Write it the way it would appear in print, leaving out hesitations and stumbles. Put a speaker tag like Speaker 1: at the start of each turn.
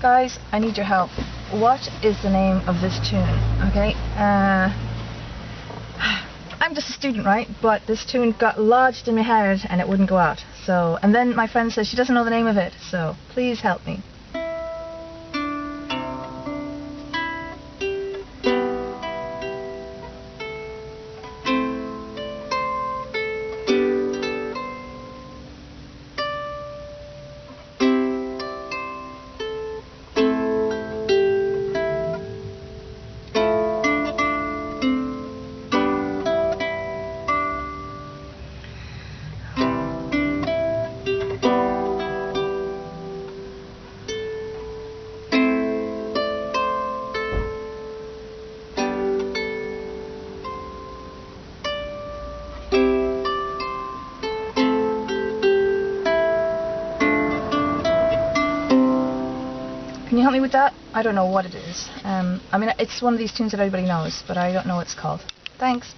Speaker 1: Guys, I need your help. What is the name of this tune? Okay, I'm just a student, right? But this tune got lodged in my head and it wouldn't go out. So, and then my friend says she doesn't know the name of it. So, please help me. Can you help me with that? I don't know what it is. I mean, it's one of these tunes that everybody knows, but I don't know what it's called. Thanks.